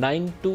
9 to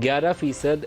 11%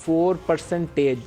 4%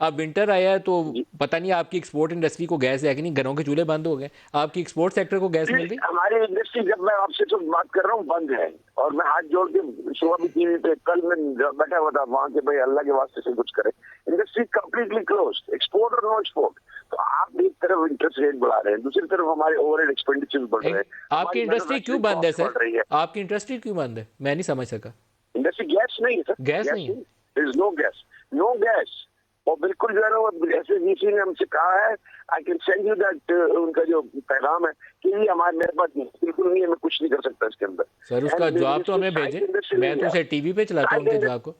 اب winter آیا ہے تو پتہ نہیں آپ کی ایکسپورٹ انڈسٹری کو گیس ہے کہ نہیں, گھروں کے چولہے بند ہو گئے, آپ کی ایکسپورٹ سیکٹر کو گیس مل رہی؟ ہماری انڈسٹری, جب میں آپ سے تو بات کر رہا ہوں, بند ہے. اور میں ہاتھ جوڑ کے صبح بھی ٹی وی پہ, کل میں بیٹھا ہوا تھا وہاں کے, بھائی اللہ کے واسطے سے کچھ کرے. انڈسٹری کمپلیٹلی کلوز, ایکسپورٹ اور نو ایکسپورٹ. تو آپ ایک طرف انٹرسٹ ریٹ بڑھا رہے ہیں, دوسری طرف ہمارے اوور ہیڈ ایکسپینڈیچر بڑھ رہے ہیں. آپ کی انڈسٹری کیوں بند ہے سر؟ آپ کی انڈسٹری کیوں بند ہے, میں نہیں سمجھ سکا. انڈسٹری گیس نہیں ہے سر, گیس نہیں ہے. there is no gas, no gas. اور بالکل جو ہے نا, وہ ایسے وی سی نے ہم سے کہا ہے, I can send you that, ان کا جو پیغام ہے کہ یہ ہمارے میرے پاس بالکل نہیں ہے, میں کچھ نہیں کر سکتا اس کے اندر. سر اس کا جواب تو ہمیں بھیجیں, میں تو اسے ٹی وی پہ چلاتا ہوں ان کے جواب کو.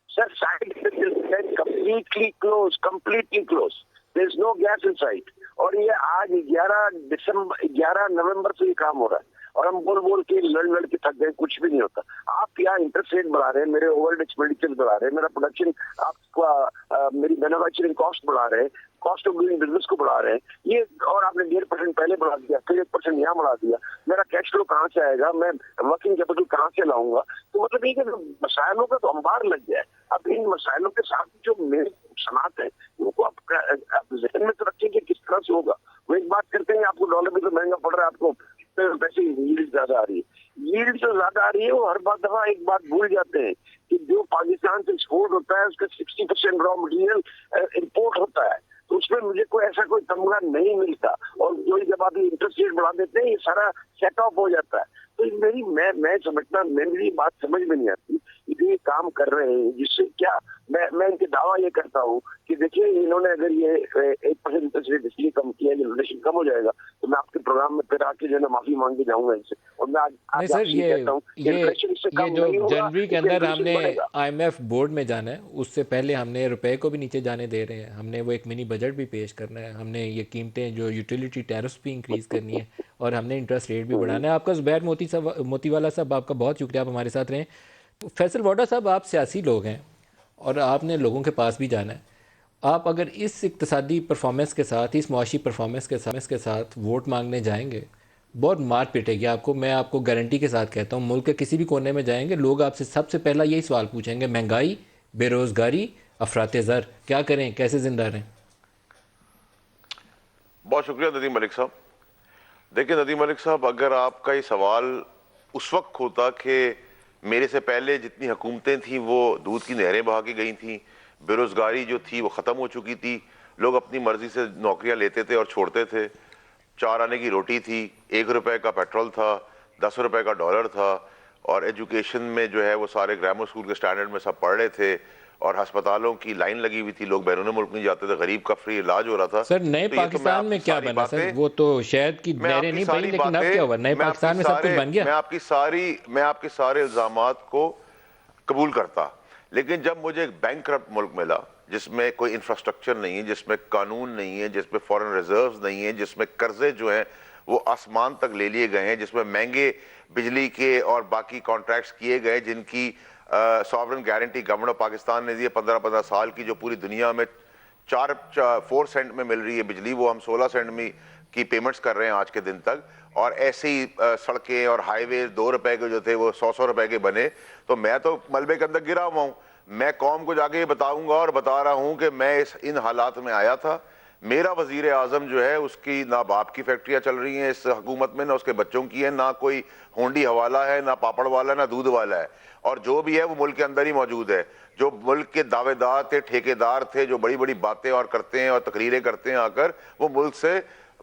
Sir site completely close, completely close. there is no gas in sight. اور یہ آج 11 نومبر سے یہ کام ہو رہا ہے, اور ہم بول کے لڑ کے تھک گئے, کچھ بھی نہیں ہوتا. آپ کیا انٹرسٹ ریٹ بڑھا رہے ہیں, میرے اوور ایکسپینڈیچر بڑھا رہے ہیں, میرا پروڈکشن, آپ کا میری مینوفیکچرنگ کاسٹ بڑھا رہے ہیں, کاسٹ آف ڈوئنگ بزنس کو بڑھا رہے ہیں یہ, اور آپ نے 1.5% پہلے بڑھا دیا, پھر 1% یہاں بڑھا دیا. میرا کیش فلو کہاں سے آئے گا, میں ورکنگ کیپٹل کہاں سے لاؤں گا؟ تو مطلب یہ کہ مسائلوں کا تو انبار لگ گیا ہے. اب ان مسائلوں کے ساتھ جو میرے صنعت ہے ان کو آپ ذہن میں تو رکھیں کہ کس طرح سے ہوگا. وہ ایک بات کرتے ہیں, آپ کو ڈالر بھی تو مہنگا پڑ رہا ہے, آپ کو پیسے ییلڈ زیادہ آ رہی ہے. ییلڈ جو زیادہ آ رہی ہے, وہ ہر دفعہ ایک بات بھول جاتے ہیں کہ جو پاکستان سے ایکسپورٹ ہوتا ہے اس کا 60% را مٹیریل امپورٹ ہوتا ہے. تو اس میں مجھے کوئی ایسا کوئی تمغہ نہیں ملتا, اور جو جب آپ انٹرسٹ ریٹ بڑھا دیتے ہیں یہ سارا سیٹ آف ہو جاتا ہے. تو میں سمجھتا, میری بات سمجھ میں نہیں آتی. یہ کام کر رہے ہیں جس سے کیا, میں ان کے دعویٰ یہ کرتا ہوں کہ دیکھیے انہوں نے اگر یہ 1% انٹرسٹ ریٹ اس لیے کم کیا کہ انفلیشن کم ہو جائے گا, تو میں آپ کے پروگرام میں پھر آ کے جو ہے نا معافی مانگ کے جاؤں گا ان سے. اور میں نہیں سر, یہ جو جنوری کے اندر ہم نے آئی ایم ایف بورڈ میں جانا ہے, اس سے پہلے ہم نے روپے کو بھی نیچے جانے دے رہے ہیں. ہم نے وہ ایک منی بجٹ بھی پیش کرنا ہے, ہم نے یہ قیمتیں جو یوٹیلیٹی ٹیرفس بھی انکریز کرنی ہے, اور ہم نے انٹرسٹ ریٹ بھی بڑھانا ہے. آپ کا زبیر موتی والا صاحب, آپ کا بہت شکریہ, آپ ہمارے ساتھ رہیں. فیصل واڈا صاحب, آپ سیاسی لوگ ہیں اور آپ نے لوگوں کے پاس بھی جانا ہے. آپ اگر اس اقتصادی پرفارمنس کے ساتھ, اس معاشی پرفارمنس کے ساتھ ووٹ مانگنے جائیں گے, بہت مار پیٹے گی آپ کو. میں آپ کو گارنٹی کے ساتھ کہتا ہوں, ملک کے کسی بھی کونے میں جائیں گے, لوگ آپ سے سب سے پہلا یہی سوال پوچھیں گے, مہنگائی, بے روزگاری, افراط زر, کیا کریں, کیسے زندہ رہیں؟ بہت شکریہ ندیم ملک صاحب. دیکھیں ندیم ملک صاحب, اگر آپ کا یہ سوال اس وقت ہوتا کہ میرے سے پہلے جتنی حکومتیں تھیں وہ دودھ کی نہریں بہا کے گئی تھیں, بے روزگاری جو تھی وہ ختم ہو چکی تھی, لوگ اپنی مرضی سے نوکریاں لیتے تھے اور چھوڑتے تھے, 4 آنے کی روٹی تھی, 1 روپے کا پیٹرول تھا, 10 روپے کا ڈالر تھا, اور ایجوکیشن میں جو ہے وہ سارے گرامر اسکول کے سٹینڈرڈ میں سب پڑھ رہے تھے, اور ہسپتالوں کی لائن لگی ہوئی تھی, لوگ بیرون ملک نہیں جاتے تھے, غریب کا فری علاج ہو رہا تھا. سر نئے پاکستان میں کیا بنا سر؟ وہ تو شہد کی نہریں نہیں بنی, لیکن اب کیا ہوا, نئے پاکستان میں سب کچھ بن گیا. میں آپ کی سارے الزامات کو قبول کرتا, لیکن جب مجھے ایک بینک کرپٹ ملک ملا جس میں کوئی انفراسٹرکچر نہیں ہے, جس میں قانون نہیں ہے, جس میں فورن ریزروز نہیں ہیں, جس میں قرضے جو ہیں وہ آسمان تک لے لیے گئے ہیں, جس میں مہنگے بجلی کے اور باقی کانٹریکٹس کیے گئے جن کی sovereign guarantee government of Pakistan نے دی ہے 15 سال کی, جو پوری دنیا میں 4 سینٹ میں مل رہی ہے بجلی, وہ ہم 16 سینٹ میں کی پیمنٹس کر رہے ہیں آج کے دن تک. اور ایسی سڑکیں اور ہائی وے 2 روپے کے جو تھے وہ 100 روپے کے بنے. تو میں تو ملبے کے اندر گرا ہوا ہوں. میں قوم کو جا کے یہ بتاؤں گا اور بتا رہا ہوں کہ میں ان حالات میں آیا تھا. میرا وزیر اعظم جو ہے اس کی نہ باپ کی فیکٹریاں چل رہی ہیں اس حکومت میں, نہ اس کے بچوں کی ہیں, نہ کوئی ہونڈی حوالہ ہے, نہ پاپڑ والا, نہ دودھ والا ہے, اور جو بھی ہے وہ ملک کے اندر ہی موجود ہے. جو ملک کے دعوے دار تھے, ٹھیکیدار تھے, جو بڑی بڑی باتیں اور کرتے ہیں اور تقریریں کرتے ہیں آ کر, وہ ملک سے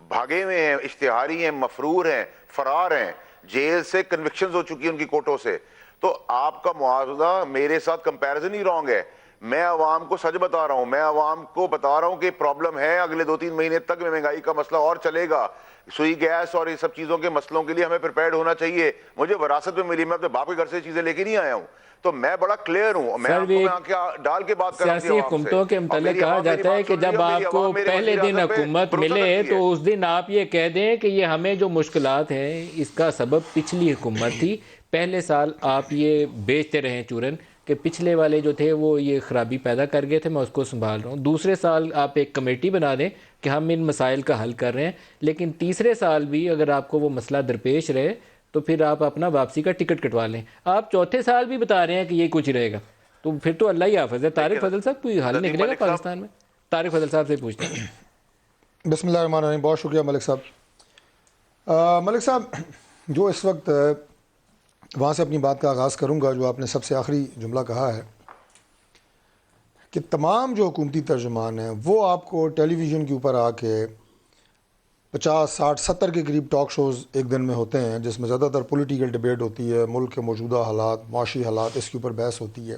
بھاگے ہوئے ہیں, اشتہاری ہیں, مفرور ہیں, فرار ہیں, جیل سے کنوکشنز ہو چکی ہیں ان کی کوٹوں سے. تو آپ کا معاوضہ میرے ساتھ کمپیریزن ہی رانگ ہے. میں عوام کو سچ بتا رہا ہوں, میں عوام کو بتا رہا ہوں کہ پرابلم ہے, اگلے 2-3 مہینے تک مہنگائی کا مسئلہ اور چلے گا. سوئی گیس اور یہ سب چیزوں کے مسئلوں کے لیے ہمیں پریپیئرڈ ہونا چاہیے. مجھے وراثت میں ملی, میں اپنے باپ کے گھر سے چیزیں لے کے نہیں آیا ہوں, تو میں بڑا کلیئر ہوں. میں آپ کو ڈال کے بات کر رہا ہوں سیاسی حکومتوں کے متعلق کہا جاتا ہے کہ جب آپ کو پہلے دن حکومت ملے تو اس دن آپ یہ کہہ دیں کہ یہ ہمیں جو مشکلات ہیں اس کا سبب پچھلی حکومت تھی. پہلے سال آپ یہ بیچتے رہیں چورن کہ پچھلے والے جو تھے وہ یہ خرابی پیدا کر گئے تھے, میں اس کو سنبھال رہا ہوں. دوسرے سال آپ ایک کمیٹی بنا دیں کہ ہم ان مسائل کا حل کر رہے ہیں, لیکن تیسرے سال بھی اگر آپ کو وہ مسئلہ درپیش رہے تو پھر آپ اپنا واپسی کا ٹکٹ کٹوا لیں. آپ چوتھے سال بھی بتا رہے ہیں کہ یہ کچھ رہے گا. تو پھر تو اللہ ہی حافظ ہے. طارق فضل صاحب کوئی حل ندیم نکلے گا ملک صاحب. پاکستان میں؟ طارق فضل صاحب سے پوچھتے ہیں. بسم اللہ الرحمن الرحیم. بہت شکریہ ملک صاحب. ملک صاحب جو اس وقت وہاں سے اپنی بات کا آغاز کروں گا جو آپ نے سب سے آخری جملہ کہا ہے کہ تمام جو حکومتی ترجمان ہیں وہ آپ کو ٹیلی ویژن کے اوپر آ کے 50 60 70 کے قریب ٹاک شوز ایک دن میں ہوتے ہیں جس میں زیادہ تر پولیٹیکل ڈیبیٹ ہوتی ہے, ملک کے موجودہ حالات, معاشی حالات, اس کے اوپر بحث ہوتی ہے.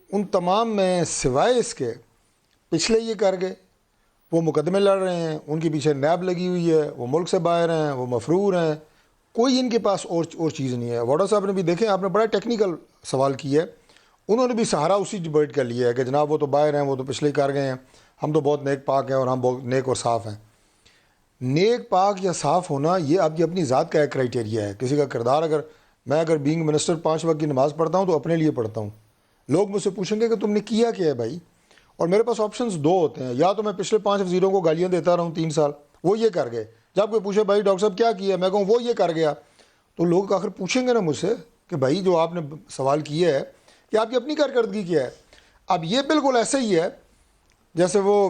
ان تمام میں سوائے اس کے پچھلے یہ کر گئے, وہ مقدمے لڑ رہے ہیں, ان کے پیچھے نیب لگی ہوئی ہے, وہ ملک سے باہر ہیں, وہ مفرور ہیں, کوئی ان کے پاس اور چیز نہیں ہے. واڈا صاحب نے بھی دیکھیں, آپ نے بڑا ٹیکنیکل سوال کیا ہے, انہوں نے بھی سہارا اسی ڈیبیٹ کر لیا ہے کہ جناب وہ تو باہر ہیں, وہ تو پچھلے کر گئے ہیں, ہم تو بہت نیک پاک ہیں اور ہم بہت نیک اور صاف ہیں. نیک پاک یا صاف ہونا یہ آپ کی اپنی ذات کا ایک کرائٹیریا ہے. کسی کا کردار اگر بینگ منسٹر 5 وقت کی نماز پڑھتا ہوں تو اپنے لیے پڑھتا ہوں. لوگ مجھ سے پوچھیں گے کہ تم نے کیا ہے بھائی, اور میرے پاس آپشنز 2 ہوتے ہیں, یا تو میں پچھلے 5 وزیروں کو گالیاں دیتا رہا ہوں 3 سال, وہ یہ کر گئے. جب کوئی پوچھے بھائی ڈاکٹر صاحب کیا کیا, میں کہوں وہ یہ کر گیا, تو لوگ آخر پوچھیں گے نا مجھ سے کہ بھائی جو آپ نے سوال کیا ہے کہ آپ کی اپنی کارکردگی کیا ہے. اب یہ بالکل ایسے ہی ہے جیسے وہ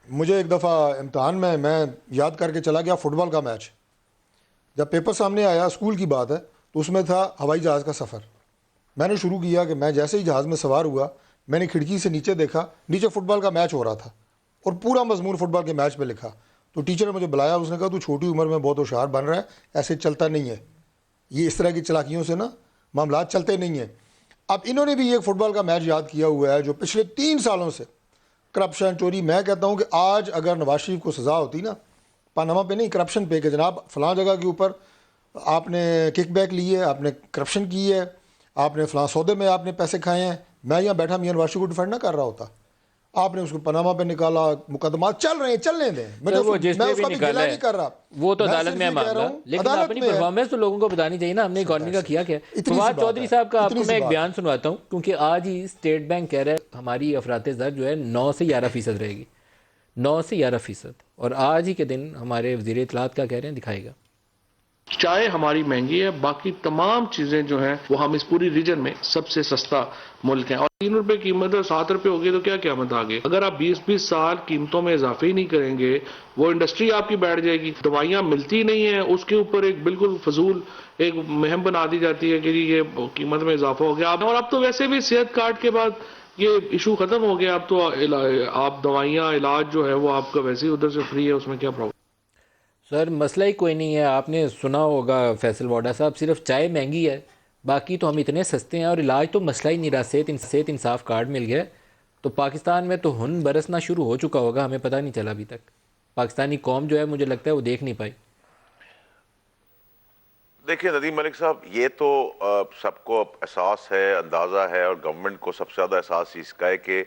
مجھے ایک دفعہ امتحان میں یاد کر کے چلا گیا فٹ بال کا میچ. جب پیپر سامنے آیا, اسکول کی بات ہے, تو اس میں تھا ہوائی جہاز کا سفر. میں نے شروع کیا کہ میں جیسے ہی جہاز میں سوار ہوا, میں نے کھڑکی سے نیچے دیکھا, نیچے فٹ بال کا میچ ہو رہا تھا اور پورا مضمون فٹ بال کے میچ پہ لکھا. تو ٹیچر نے مجھے بلایا, اس نے کہا تو چھوٹی عمر میں بہت ہوشیار بن رہا ہے, ایسے چلتا نہیں ہے, یہ اس طرح کی چلاکیوں سے نا معاملات چلتے نہیں ہیں. اب انہوں نے بھی ایک فٹ بال کا میچ یاد کیا ہوا ہے جو پچھلے 3 سالوں سے کرپشن, چوری. میں کہتا ہوں کہ آج اگر نواز شریف کو سزا ہوتی نا, پاناما پہ نہیں, کرپشن پہ, کہ جناب فلاں جگہ کے اوپر آپ نے کک بیک لی ہے, آپ نے کرپشن کی ہے, آپ نے فلاں سودے میں آپ نے پیسے کھائے ہیں, میں یہاں بیٹھا میاں نواز شریف کو ڈیفینڈ نہ کر رہا ہوتا. آپ نے اس کو پاناما پہ نکالا, مقدمات چل رہے ہیں, چلنے دیں. میں وہ جس میں نے اس بھی کا بھی نکالا گلا ہے نہیں کر رہا, وہ تو میں عدالت صرف میں یہ کہہ معاملہ, رہا ہوں لیکن عدالت اپنی میں ہے. پرفارمنس تو لوگوں کو بتانی چاہیے نا, ہم نے اکانومی کا کیا کیا. فواد چودھری صاحب کا آپ کو میں ایک بیان سنواتا ہوں, کیونکہ آج ہی اسٹیٹ بینک کہہ رہا ہے ہماری افراط زر جو ہے 9 سے 11% رہے گی, 9 سے 11%, اور آج ہی کے دن ہمارے وزیر اطلاعات کا کہہ رہے ہیں دکھائے گا. چائے ہماری مہنگی ہے, باقی تمام چیزیں جو ہیں وہ ہم اس پوری ریجن میں سب سے سستا ملک ہیں, اور 3 روپے قیمت ہے, 7 روپے ہوگی تو کیا قیامت آگے. اگر آپ 20 سال قیمتوں میں اضافے ہی نہیں کریں گے, وہ انڈسٹری آپ کی بیٹھ جائے گی. دوائیاں ملتی نہیں ہیں, اس کے اوپر ایک بالکل فضول ایک مہم بنا دی جاتی ہے کہ یہ قیمت میں اضافہ ہو گیا. اور اب تو ویسے بھی صحت کارڈ کے بعد یہ ایشو ختم ہو گیا, اب تو آپ دوائیاں علاج جو ہے وہ آپ کا ویسے ہی ادھر سے فری ہے, اس میں کیا پرابلم. سر مسئلہ ہی کوئی نہیں ہے, آپ نے سنا ہوگا فیصل واڈا صاحب, صرف چائے مہنگی ہے, باقی تو ہم اتنے سستے ہیں, اور علاج تو مسئلہ ہی نہیں رہا. صحت انصاف کارڈ مل گیا, تو پاکستان میں تو ہن برسنا شروع ہو چکا ہوگا, ہمیں پتہ نہیں چلا ابھی تک. پاکستانی قوم جو ہے مجھے لگتا ہے وہ دیکھ نہیں پائی. دیکھیے ندیم ملک صاحب, یہ تو سب کو احساس ہے, اندازہ ہے, اور گورنمنٹ کو سب سے زیادہ احساس اس کا ہے کہ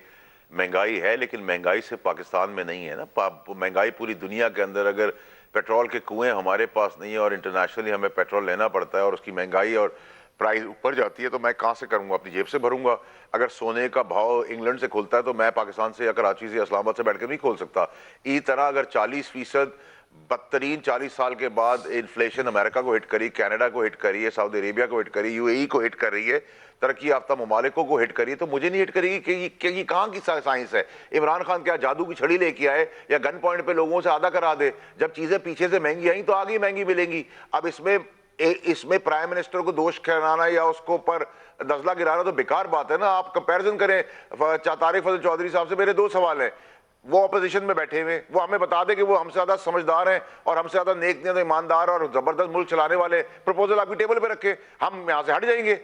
مہنگائی ہے, لیکن مہنگائی سے پاکستان میں نہیں ہے نا. مہنگائی پوری دنیا کے اندر, اگر پیٹرول کے کنویں ہمارے پاس نہیں ہیں اور انٹرنیشنلی ہمیں پیٹرول لینا پڑتا ہے اور اس کی مہنگائی اور پرائز اوپر جاتی ہے, تو میں کہاں سے کروں گا, اپنی جیب سے بھروں گا. اگر سونے کا بھاؤ انگلینڈ سے کھولتا ہے تو میں پاکستان سے یا کراچی سے اسلام آباد سے بیٹھ کے نہیں کھول سکتا. اسی طرح اگر 40% بدترین 40 سال کے بعد انفلیشن امریکہ کو ہٹ کری, کینیڈا کو ہٹ کری ہے, سعودی عربیہ کو ہٹ کری, UAE کو ہٹ کر رہی ہے, ترقی یافتہ ممالکوں کو ہٹ کری ہے, تو مجھے نہیں ہٹ کرے گی کہ یہ کہاں کی سائنس ہے. عمران خان کیا جادو کی چھڑی لے کے آئے یا گن پوائنٹ پہ لوگوں سے آدھا کرا دے؟ جب چیزیں پیچھے سے مہنگی آئیں تو آگے مہنگی ملیں گی. اب اس میں پرائم منسٹر کو دوش ٹھہرانا یا اس کو پر نزلہ گرانا تو بیکار بات ہے نا. آپ کمپیریزن کریں طارق فضل چودھری صاحب سے. میرے 2 سوال ہیں. وہ اپوزیشن میں بیٹھے ہوئے, وہ ہمیں بتا دے کہ وہ ہم سے زیادہ سمجھدار ہیں اور ہم سے زیادہ نیک نیت ایماندار اور زبردست ملک چلانے والے پروپوزل آپ کی ٹیبل پہ رکھے, ہم یہاں سے ہٹ جائیں گے.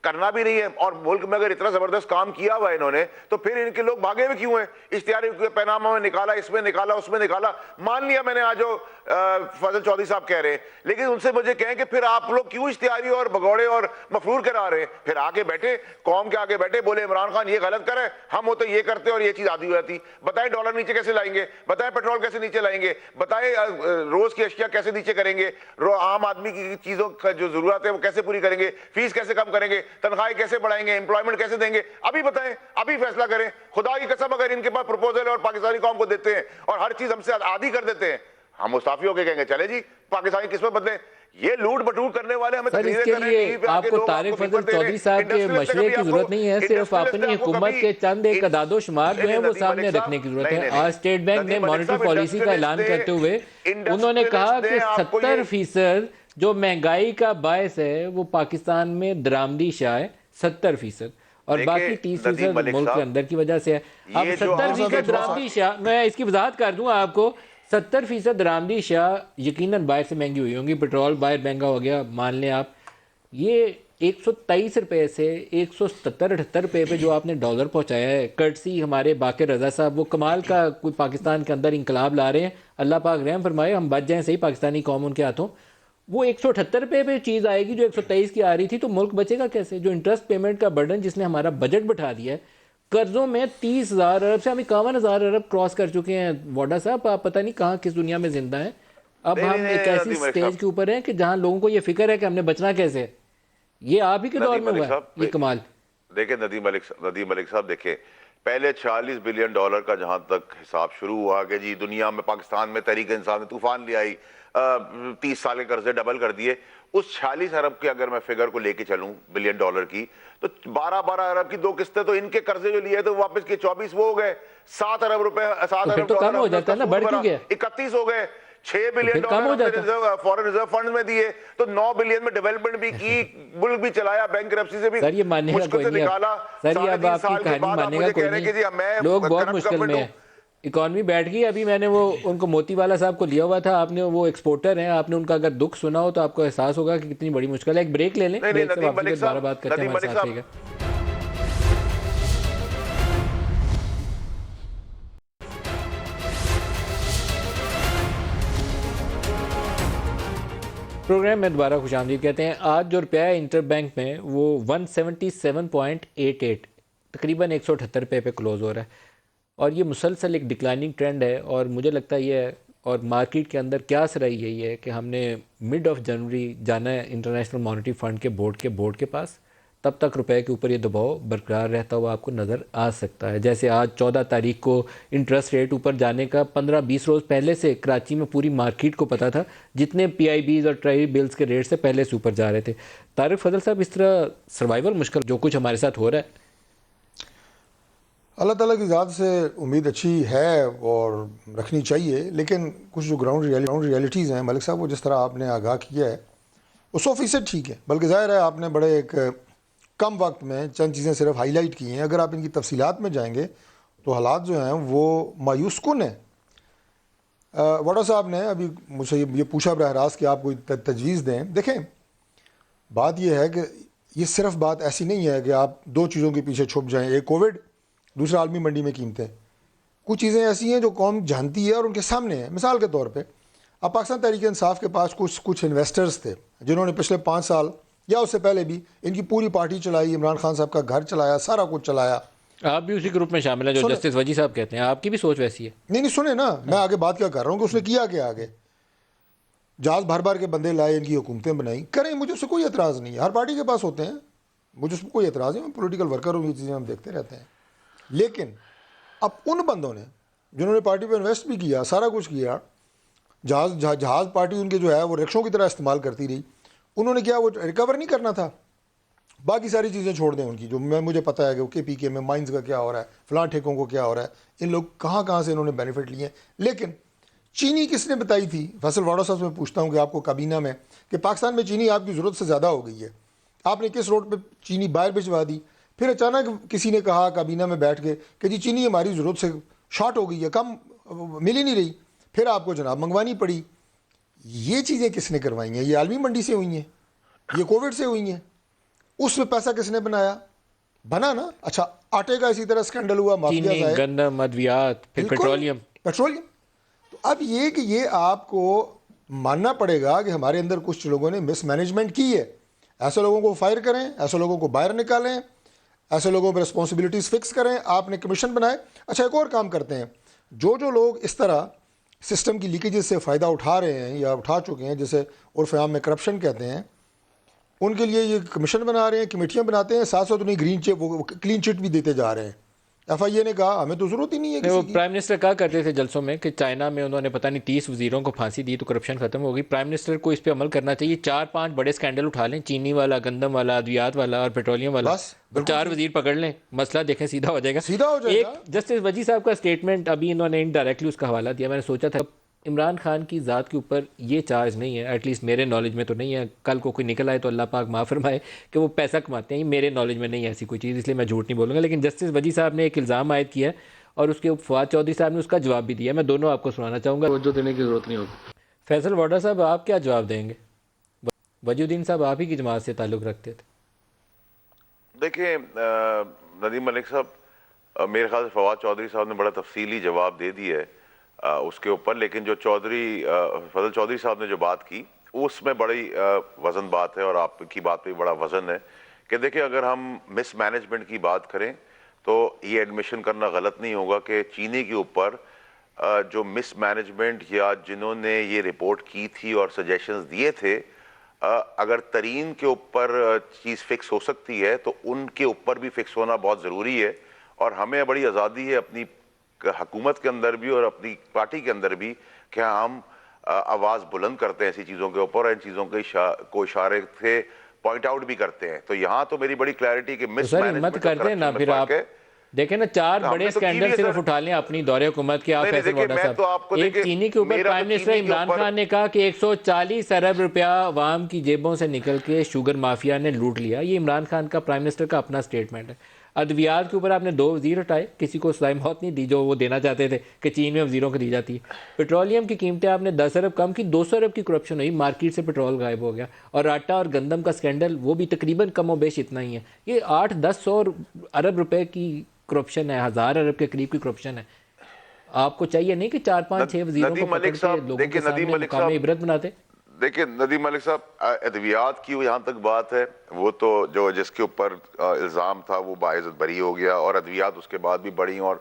کرنا بھی نہیں ہے, اور ملک میں اگر اتنا زبردست کام کیا ہوا ہے انہوں نے, تو پھر ان کے لوگ بھاگے ہوئے کیوں ہیں؟ اشتہاری پیناما میں نکالا, اس میں نکالا, اس میں نکالا. مان لیا میں نے آج جو فضل چودھری صاحب کہہ رہے ہیں, لیکن ان سے مجھے کہیں کہ پھر آپ لوگ کیوں اشتہاری اور بگوڑے اور مفرور کرا رہے ہیں؟ پھر آگے بیٹھے, قوم کے آگے بیٹھے, بولے عمران خان یہ غلط کرے, ہم ہوتے یہ کرتے اور یہ چیز آدھی ہو جاتی. بتائیں ڈالر نیچے کیسے لائیں گے, بتائیں پیٹرول کیسے نیچے لائیں گے, بتائیں روز کی اشیاء کیسے نیچے کریں گے, عام آدمی کی چیزوں کا جو ضرورت ہے وہ کیسے پوری کریں گے, فیس کیسے کم کریں گے, تنخواہیں کیسے بڑھائیں گے, امپلائمنٹ کیسے دیں گے. ابھی بتائیں, ابھی فیصلہ کریں. خدا کی قسم اگر ان کے پاس پروپوزل اور پاکستانی قوم کو دیتے ہیں اور ہر چیز ہم سے عادی کر دیتے ہیں, ہم مستعفی ہو کے کہیں گے چلے جی پاکستانی قسمت بدلیں. یہ لوٹ بٹور کرنے والے ہمیں سر اس تقریریں کے کر رہے ہیں لیے ٹی وی پہ آ آپ کے کو لوگ طارق فیور فضل دے رہے چودھری ہیں. صاحب کے انڈسٹریلسٹ مشورے کبھی کی آپ ضرورت کو- نہیں ہے، صرف انڈسٹریلسٹ اپنی نے آپ کو حکومت کبھی- کے چند ایک اعداد و شمار جو ہیں وہ ندیم سامنے ملک رکھنے کی صاحب- ضرورت ہے. نہیں، آج اسٹیٹ بینک نے ندیم ملک مانیٹری صاحب پالیسی کا اعلان انڈسٹریلسٹ کرتے ہوئے نے- انہوں نے کہا کہ انڈسٹریلسٹ نے آپ کو 70% جو مہنگائی کا باعث ہے وہ پاکستان میں درآمدی شاہ ہے، 70%، اور دیکھیں، باقی 30% ندیم ملک ملک کے صاحب، اندر کی وجہ سے ہے. اب یہ جو 70% درآمدی شاہ، میں اس کی وضاحت کر دوں آپ کو، 70% درآمدی شاہ یقیناً باہر سے مہنگی ہوئی ہوں گی. پیٹرول باہر مہنگا ہو گیا مان لیں آپ. یہ 123 روپے سے 177-78 روپے پہ جو آپ نے ڈالر پہنچایا ہے، کرٹسی ہمارے باقر رضا صاحب، وہ کمال کا کوئی پاکستان کے اندر انقلاب لا رہے ہیں. اللہ پاک رحم فرمائے، ہم بچ جائیں صحیح پاکستانی قوم ان کے ہاتھوں. وہ 178 روپے پہ چیز آئے گی جو 123 کی آ رہی تھی، تو ملک بچے گا کیسے؟ جو انٹرسٹ پیمنٹ کا برڈن جس نے ہمارا بجٹ بٹھا دیا ہے، قرضوں میں 30,000 ارب سے ہم 51,000 ارب کراس کر چکے ہیں. واڈا صاحب آپ پتہ نہیں کہاں کس دنیا میں زندہ ہیں. اب نہیں، ہم نہیں، ایک ایسی ندیم ملک سٹیج صاحب، کے اوپر ہیں کہ جہاں لوگوں کو یہ فکر ہے کہ ہم نے بچنا کیسے. یہ آپ ہی کے دور ندیم میں ملک ہوا ہے صاحب، یہ کمال. دیکھیں ندیم ملک صاحب دیکھیں، پہلے 46 بلین ڈالر کا جہاں تک حساب شروع ہوا کہ جی دنیا میں پاکستان میں تحریک انصاف نے طوفان لے آئی، 30 سال کے قرضے ڈبل کر دیے. اس 46 ارب کے اگر میں فگر کو لے کے چلوں بلین ڈالر کی، تو 12 ارب کی 2 قسطیں تو ان کے قرضے جو لیے تو واپس کے 24 وہ ہو گئے. 7 ارب روپے، 7 تو پھر ارب تو ڈالر کم ہو ہم نے جاتا ہے نا، اس کا بڑھ سود کیوں بھرا، گیا؟ 31 ہو گئے. 6 بلین پھر کم ہو ڈالر جاتا. ہم نے فورن ریزرو فنڈ میں دیے، تو 9 بلین میں ڈیولپمنٹ بھی کی، ملک بھی چلایا، بینک کرپسی سے بھی سر یہ ماننے کا مشکل کوئی سے نہیں. اب نکالا. سر یہ اب 3.5 آپ کی سال کے کہانی بعد آپ ماننے کا مجھے کوئی کہہ رہے ہیں کہ نہیں. جی میں لوگ بہت کرپٹ مشکل گورنمنٹ میں ہوں. ہیں. اکانومی بیٹھ گئی. ابھی میں نے وہ ان کو موتی والا صاحب کو لیا ہوا تھا، آپ نے وہ ایکسپورٹر ہیں، آپ نے ان کا اگر دکھ سنا ہو تو آپ کو احساس ہوگا کہ کتنی بڑی مشکل ہے. ایک بریک لے لیں، نہیں، بریک سے ندیم واپسی ملک پہ دوبارہ صاحب، بات کرتے ہیں. ندیم ہمارے ملک ساتھ صاحب، رہیے گا. پروگرام میں دوبارہ خوش آمدید کہتے ہیں. آج جو روپیہ ہے انٹر بینک میں وہ 177.88 تقریباً 178 روپے پہ کلوز ہو رہا ہے، اور یہ مسلسل ایک ڈکلائننگ ٹرینڈ ہے. اور مجھے لگتا ہے یہ، اور مارکیٹ کے اندر کیا سرائی یہی ہے کہ ہم نے مڈ آف جنوری جانا ہے انٹرنیشنل مانیٹری فنڈ کے بورڈ کے پاس. تب تک روپے کے اوپر یہ دباؤ برقرار رہتا ہوا آپ کو نظر آ سکتا ہے. جیسے آج 14 تاریخ کو انٹرسٹ ریٹ اوپر جانے کا 15-20 روز پہلے سے کراچی میں پوری مارکیٹ کو پتا تھا، جتنے پی آئی بیز اور ٹرائی بلز کے ریٹ سے پہلے سے اوپر جا رہے تھے. طارق فضل صاحب، اس طرح سروائیول مشکل جو کچھ ہمارے ساتھ ہو رہا ہے، اللہ تعالیٰ کی ذات سے امید اچھی ہے اور رکھنی چاہیے، لیکن کچھ جو گراؤنڈ ریالٹیز ہیں ملک صاحب، وہ جس طرح آپ نے آگاہ کیا ہے وہ 100% ٹھیک ہے. بلکہ ظاہر ہے آپ نے بڑے ایک کم وقت میں چند چیزیں صرف ہائی لائٹ کی ہیں. اگر آپ ان کی تفصیلات میں جائیں گے تو حالات جو ہیں وہ مایوس کن ہیں. وڈا صاحب نے ابھی مجھ سے یہ پوچھا براہ راست کہ آپ کوئی تجویز دیں. دیکھیں، بات یہ ہے کہ یہ صرف بات ایسی نہیں ہے کہ آپ 2 چیزوں کے پیچھے چھپ جائیں، ایک کووڈ، دوسرا عالمی منڈی میں قیمتیں. کچھ چیزیں ایسی ہیں جو قوم جانتی ہے اور ان کے سامنے ہیں. مثال کے طور پہ اب پاکستان تحریک انصاف کے پاس کچھ انویسٹرز تھے جنہوں نے پچھلے 5 سال یا اس سے پہلے بھی ان کی پوری پارٹی چلائی، عمران خان صاحب کا گھر چلایا، سارا کچھ چلایا. آپ بھی اسی گروپ میں شامل ہیں جو سنیں، جسٹس وجی صاحب کہتے ہیں. آپ کی بھی سوچ ویسی ہے. نہیں سنیں نا، میں آگے بات کیا کر رہا ہوں کہ اس نے کیا کہ آگے جہاز بھر کے بندے لائے، ان کی حکومتیں بنائیں. کریں، مجھے اس سے کوئی اعتراض نہیں ہے. ہر پارٹی کے پاس ہوتے ہیں، مجھے اس میں کوئی اعتراض نہیں. میں پولیٹیکل ورکر ہوں، یہ چیزیں ہم دیکھتے رہتے ہیں. لیکن اب ان بندوں نے جنہوں نے پارٹی پہ انویسٹ بھی کیا، سارا کچھ کیا، جہاز پارٹی ان کے جو ہے وہ رکشوں کی طرح استعمال کرتی رہی، انہوں نے کیا وہ ریکور نہیں کرنا تھا؟ باقی ساری چیزیں چھوڑ دیں ان کی، جو مجھے پتہ ہے کہ کے پی کے میں مائنز کا کیا ہو رہا ہے، فلاں ٹھیکوں کو کیا ہو رہا ہے، ان لوگ کہاں سے انہوں نے بینیفٹ لیے ہیں. لیکن چینی کس نے بتائی تھی؟ فیصل واڈا صاحب سے میں پوچھتا ہوں کہ آپ کو کابینہ میں کہ پاکستان میں چینی آپ کی ضرورت سے زیادہ ہو گئی ہے، آپ نے کس روڈ پہ چینی باہر بھجوا دی؟ پھر اچانک کسی نے کہا کابینہ میں بیٹھ کے کہ جی چینی ہماری ضرورت سے شارٹ ہو گئی ہے، کم مل ہی نہیں رہی، پھر آپ کو جناب منگوانی پڑی. یہ چیزیں کس نے کروائی ہیں؟ یہ عالمی منڈی سے ہوئی ہیں، یہ کووڈ سے ہوئی ہیں. اس میں پیسہ کس نے بنایا؟ بنا نا. اچھا، آٹے کا اسی طرح سکینڈل ہوا، مافیا چینی، آئے، گندم، ادویات، پھر پیٹرولیم. تو اب یہ کہ یہ آپ کو ماننا پڑے گا کہ ہمارے اندر کچھ لوگوں نے مس مینجمنٹ کی ہے. ایسے لوگوں کو فائر کریں، ایسے لوگوں کو باہر نکالیں، ایسے لوگوں پہ رسپانسبلٹیز فکس کریں. آپ نے کمیشن بنائے. اچھا، ایک اور کام کرتے ہیں، جو لوگ اس طرح سسٹم کی لیکیجز سے فائدہ اٹھا رہے ہیں یا اٹھا چکے ہیں، جسے عرف عام میں کرپشن کہتے ہیں، ان کے لیے یہ کمیشن بنا رہے ہیں، کمیٹیاں بناتے ہیں، ساتھ انہیں کلین چٹ بھی دیتے جا رہے ہیں. FIA نے کہا ہمیں تو ضرورت ہی نہیں ہے وہ کسی کی. پرائم منسٹر کہا کرتے تھے جلسوں میں کہ چائنا میں انہوں نے پتہ نہیں 30 وزیروں کو پھانسی دی تو کرپشن ختم ہو گئی. پرائم منسٹر کو اس پہ عمل کرنا چاہیے. 4-5 بڑے سکینڈل اٹھا لیں, چینی والا, گندم والا, ادویات والا اور پیٹرولیم والا, بس اور بالکل 4 وزیر پکڑ لیں, مسئلہ دیکھیں سیدھا ہو جائے گا. سیدھا ہو جائے ایک گا. جسٹس وجی صاحب کا سٹیٹمنٹ ابھی انہوں نے انڈائریکٹلی اس کا حوالہ دیا. میں نے سوچا تھا عمران خان کی ذات کے اوپر یہ چارج نہیں ہے, ایٹ لیسٹ میرے نالج میں تو نہیں ہے. کل کو کوئی نکل آئے تو اللہ پاک معاف فرمائے کہ وہ پیسہ کماتے ہیں, میرے نالج میں نہیں ہے ایسی کوئی چیز, اس لیے میں جھوٹ نہیں بولوں گا. لیکن جسٹس وجی صاحب نے ایک الزام عائد کیا ہے اور اس کے فواد چودھری صاحب نے اس کا جواب بھی دیا. میں دونوں آپ کو سنانا چاہوں گا. توجہ دینے کی ضرورت نہیں ہوتی. فیصل واڈا صاحب آپ کیا جواب دیں گے؟ وجی الدین صاحب آپ ہی کی جماعت سے تعلق رکھتے تھے. دیکھیں ندیم ملک صاحب, میرے خیال سے فواد چودھری صاحب نے بڑا تفصیلی جواب دے دی ہے اس کے اوپر, لیکن جو فضل چودھری صاحب نے جو بات کی اس میں بڑی وزن بات ہے, اور آپ کی بات پہ بڑا وزن ہے کہ دیکھیں اگر ہم مس مینجمنٹ کی بات کریں تو یہ ایڈمیشن کرنا غلط نہیں ہوگا کہ چینی کے اوپر جو مس مینجمنٹ یا جنہوں نے یہ رپورٹ کی تھی اور سجیشنز دیے تھے, اگر ترین کے اوپر چیز فکس ہو سکتی ہے تو ان کے اوپر بھی فکس ہونا بہت ضروری ہے. اور ہمیں بڑی آزادی ہے اپنی حکومت کے اندر بھی اور اپنی پارٹی کے اندر بھی کہ ہم آواز بلند کرتے ہیں ایسی چیزوں کے اوپر, اور ان چیزوں کو اشارے سے پوائنٹ آؤٹ بھی کرتے ہیں. تو یہاں تو میری بڑی کلیئرٹی کہ مس سر ہمت مینجمنٹ کرتے ہیں نا پھر آپ دیکھیں نا, 4 بڑے سکینڈل صرف اٹھا لیں اپنی دور حکومت کے. آپ فیصل واڈا صاحب, ایک چینی کے اوپر پرائم منسٹر عمران خان نے کہا کہ 140 ارب روپیہ عوام کی جیبوں سے نکل کے شوگر مافیا نے لوٹ لیا. یہ عمران خان کا پرائم منسٹر کا اپنا سٹیٹمنٹ ہے. ادویات کے اوپر آپ نے 2 وزیر ہٹائے, کسی کو سزائے موت نہیں دی جو وہ دینا چاہتے تھے کہ چین میں وزیروں کو دی جاتی ہے. پیٹرولیم کی قیمتیں آپ نے 10 ارب کم کی, 200 ارب کی کرپشن ہوئی, مارکیٹ سے پیٹرول غائب ہو گیا. اور آٹا اور گندم کا سکینڈل وہ بھی تقریباً کم و بیش اتنا ہی ہے. یہ 8-10 ارب روپے کی کرپشن ہے, 1000 ارب کے قریب کی کرپشن ہے. آپ کو چاہیے نہیں کہ 4-5-6 وزیروں کو پکڑ کے لوگوں کے سامنے مقام عبرت بناتے. دیکھیں ندیم ملک صاحب, ادویات کی یہاں تک بات ہے, وہ تو جو جس کے اوپر الزام تھا وہ باعزت بری ہو گیا, اور ادویات اس کے بعد بھی بڑھی, اور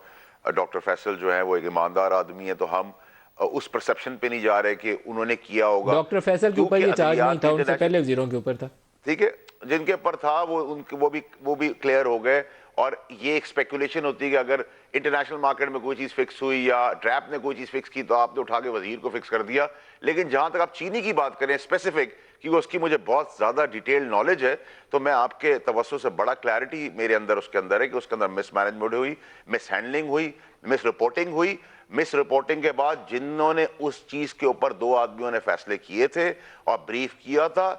ڈاکٹر فیصل جو ہیں وہ ایک ایماندار آدمی ہے, تو ہم اس پرسپشن پہ نہیں جا رہے کہ انہوں نے کیا ہوگا. ڈاکٹر فیصل کے اوپر یہ چارج نہیں تھا, ان سے پہلے وزیروں کے اوپر تھا. ٹھیک ہے, جن کے اوپر تھا وہ بھی کلیئر ہو گئے. اور یہ ایک اسپیکولیشن ہوتی ہے کہ اگر انٹرنیشنل مارکیٹ میں کوئی چیز فکس ہوئی یا ٹریپ نے کوئی چیز فکس کی تو آپ نے اٹھا کے وزیر کو فکس کر دیا. لیکن جہاں تک آپ چینی کی بات کریں اسپیسیفک, کیونکہ اس کی مجھے بہت زیادہ ڈیٹیل نالج ہے, تو میں آپ کے توسط سے بڑا کلیئرٹی میرے اندر اس کے اندر ہے کہ اس کے اندر مس مینجمنٹ ہوئی, مس ہینڈلنگ ہوئی, مس رپورٹنگ ہوئی. مس رپورٹنگ کے بعد جنہوں نے اس چیز کے اوپر 2 آدمیوں نے فیصلے کیے تھے اور بریف کیا تھا,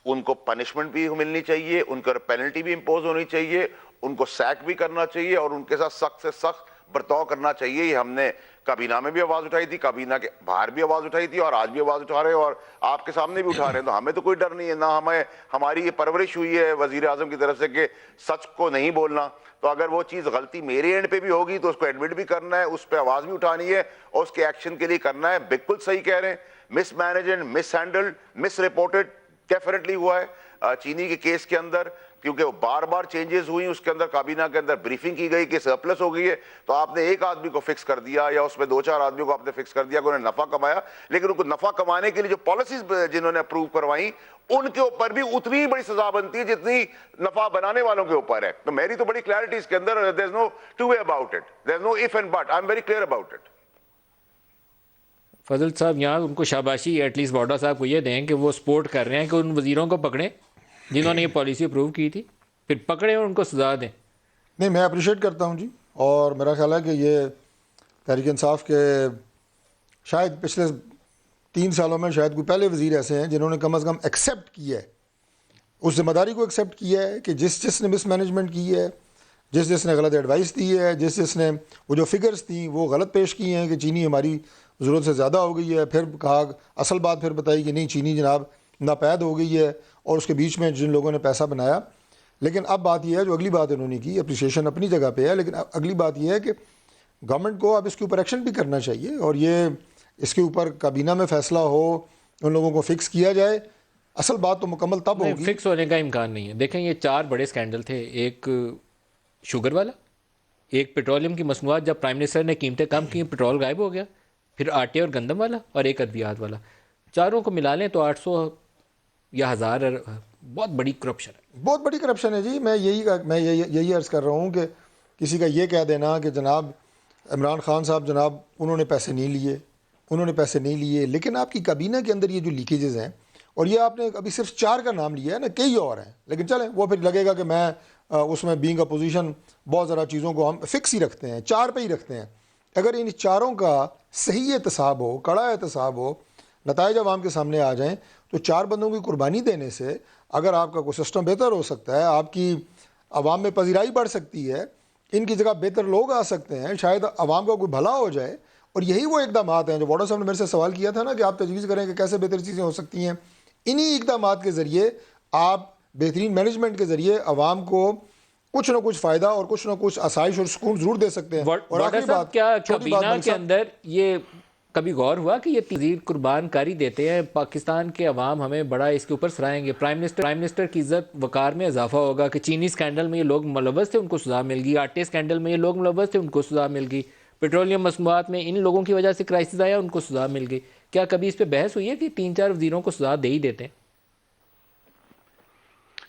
ان کو پنشمنٹ بھی ملنی چاہیے, ان پر پینلٹی بھی امپوز ہونی چاہیے, ان کو سیک بھی کرنا چاہیے, اور ان کے ساتھ سخت سے سخت برتاؤ کرنا چاہیے. یہ ہم نے کابینہ میں بھی آواز اٹھائی تھی, کابینہ کے باہر بھی آواز اٹھائی تھی, اور آج بھی آواز اٹھا رہے ہیں, اور آپ کے سامنے بھی اٹھا رہے ہیں. تو ہمیں تو کوئی ڈر نہیں ہے, نہ ہماری یہ پرورش ہوئی ہے وزیر اعظم کی طرف سے کہ سچ کو نہیں بولنا. تو اگر وہ چیز غلطی میرے اینڈ پہ بھی ہوگی تو اس کو ایڈمٹ بھی کرنا ہے, اس پہ آواز بھی اٹھانی ہے, اور اس کے ایکشن کے لیے کرنا ہے. بالکل صحیح کہہ رہے ہیں, مس مینجڈ, مس ہینڈلڈ, مس رپورٹڈ ڈیفینیٹلی ہوا ہے چینی کے کیس کے اندر, کیونکہ وہ بار بار چینجز ہوئی, اس کے اندر کابینہ کے اندر بریفنگ کی گئی کہ سرپلس ہو گئی ہے, تو آپ نے ایک آدمی کو فکس کر دیا یا اس میں 2-4 آدمیوں کو آپ نے فکس کر دیا کہ انہوں نے نفع کمایا. لیکن ان کو نفع کمانے کے لیے جو پالیسیز جنہوں نے اپروو کروائیں ان کے اوپر بھی اتنی بڑی سزا بنتی ہے جتنی نفع بنانے والوں کے اوپر ہے. تو میری تو بڑی کلیئرٹی اس کے اندر, there is no two way about it, there is no if and but, I am very clear about it. فضل صاحب یہاں ان کو شاباشی ایٹ لیسٹ واڈا صاحب کو یہ دیں کہ وہ سپورٹ کر رہے ہیں کہ ان وزیروں کو پکڑیں جنہوں نے یہ پالیسی اپروو کی تھی, پھر پکڑیں اور ان کو سزا دیں. نہیں, میں اپریشیٹ کرتا ہوں جی, اور میرا خیال ہے کہ یہ تحریک انصاف کے شاید پچھلے 3 سالوں میں شاید کوئی پہلے وزیر ایسے ہیں جنہوں نے کم از کم ایکسیپٹ کیا ہے, اس ذمہ داری کو ایکسیپٹ کیا ہے کہ جس نے مس مینجمنٹ کی ہے, جس نے غلط ایڈوائس دی ہے, جس نے وہ جو فگرز تھیں وہ غلط پیش کی ہیں کہ چینی ہماری ضرورت سے زیادہ ہو گئی ہے, پھر کہا اصل بات پھر بتائی کہ نہیں چینی جناب ناپید ہو گئی ہے, اور اس کے بیچ میں جن لوگوں نے پیسہ بنایا. لیکن اب بات یہ ہے, جو اگلی بات انہوں نے کی, اپریشیشن اپنی جگہ پہ ہے, لیکن اگلی بات یہ ہے کہ گورنمنٹ کو اب اس کے اوپر ایکشن بھی کرنا چاہیے, اور یہ اس کے اوپر کابینہ میں فیصلہ ہو, ان لوگوں کو فکس کیا جائے. اصل بات تو مکمل تب ہوگی, فکس ہونے کا امکان نہیں ہے. دیکھیں یہ 4 بڑے سکینڈل تھے, ایک شوگر والا, ایک پیٹرولیم کی مصنوعات جب پرائم منسٹر نے قیمتیں کم کی پیٹرول غائب ہو گیا, پھر آٹے اور گندم والا, اور ایک ادویات والا. چاروں کو ملا لیں تو 800 یا 1000 بہت بڑی کرپشن ہے. بہت بڑی کرپشن ہے جی. میں یہی عرض کر رہا ہوں کہ کسی کا یہ کہہ دینا کہ جناب عمران خان صاحب جناب انہوں نے پیسے نہیں لیے، لیکن آپ کی کابینہ کے اندر یہ جو لیکیجز ہیں، اور یہ آپ نے ابھی صرف 4 کا نام لیا ہے نا، کئی اور ہیں، لیکن چلیں وہ پھر لگے گا کہ میں اس میں بینگ اپوزیشن بہت ذرا چیزوں کو ہم فکس ہی رکھتے ہیں، 4 پہ ہی رکھتے ہیں۔ اگر ان 4 کا صحیح احتساب ہو، کڑا احتساب ہو، نتائج عوام کے سامنے آ جائیں، تو 4 بندوں کی قربانی دینے سے اگر آپ کا کوئی سسٹم بہتر ہو سکتا ہے، آپ کی عوام میں پذیرائی بڑھ سکتی ہے، ان کی جگہ بہتر لوگ آ سکتے ہیں، شاید عوام کا کوئی بھلا ہو جائے۔ اور یہی وہ اقدامات ہیں جو واڈا صاحب نے میرے سے سوال کیا تھا نا کہ آپ تجویز کریں کہ کیسے بہتر چیزیں ہو سکتی ہیں۔ انہی اقدامات کے ذریعے آپ بہترین مینجمنٹ کے ذریعے عوام کو کچھ نہ کچھ فائدہ اور کچھ نہ کچھ آسائش اور سکون ضرور دے سکتے ہیں۔ اور واڈا آخری صاحب، بات، کیا چھوٹی بات کابینہ ملک کے صاحب، اندر یہ کبھی غور ہوا کہ یہ وزیر قربان کاری دیتے ہیں، پاکستان کے عوام ہمیں بڑا اس کے اوپر سرائیں گے، پرائم منسٹر کی عزت وقار میں اضافہ ہوگا کہ چینی اسکینڈل میں یہ لوگ ملوث تھے، ان کو سزا مل گئی، آٹے اسکینڈل میں یہ لوگ ملوث تھے، ان کو سزا مل گئی، پیٹرولیم مصنوعات میں ان لوگوں کی وجہ سے کرائسس آیا، ان کو سزا مل گئی۔ کیا کبھی اس پہ بحث ہوئی ہے کہ 3-4 وزیروں کو سزا دے ہی دیتے ہیں؟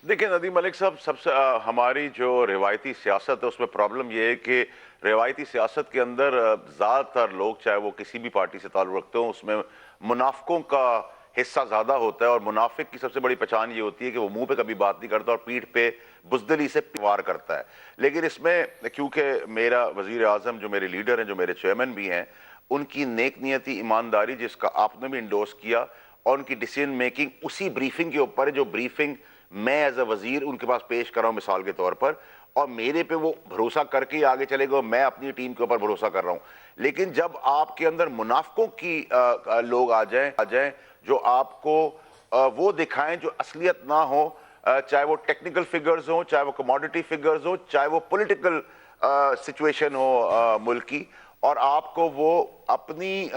دیکھیں ندیم ملک صاحب، سب سے ہماری جو روایتی سیاست ہے اس میں پرابلم یہ ہے کہ روایتی سیاست کے اندر زیادہ تر لوگ چاہے وہ کسی بھی پارٹی سے تعلق رکھتے ہوں، اس میں منافقوں کا حصہ زیادہ ہوتا ہے، اور منافق کی سب سے بڑی پہچان یہ ہوتی ہے کہ وہ منہ پہ کبھی بات نہیں کرتا اور پیٹھ پہ بزدلی سے وار کرتا ہے۔ لیکن اس میں کیونکہ میرا وزیر اعظم جو میرے لیڈر ہیں، جو میرے چیئرمین بھی ہیں، ان کی نیک نیتی، ایمانداری، جس کا آپ نے بھی انڈورس کیا، اور ان کی ڈیسیژن میکنگ اسی بریفنگ کے اوپر ہے جو بریفنگ میں ایز اے وزیر ان کے پاس پیش کر رہا ہوں مثال کے طور پر، اور میرے پہ وہ بھروسہ کر کے آگے چلے گا، میں اپنی ٹیم کے اوپر بھروسہ کر رہا ہوں۔ لیکن جب آپ کے اندر منافقوں کی لوگ آ جائیں جو آپ کو وہ دکھائیں جو اصلیت نہ ہو، چاہے وہ ٹیکنیکل فگرز ہوں، چاہے وہ کموڈٹی فگرز ہوں، چاہے وہ پولیٹیکل سچویشن ہو ملک کی، اور آپ کو وہ اپنی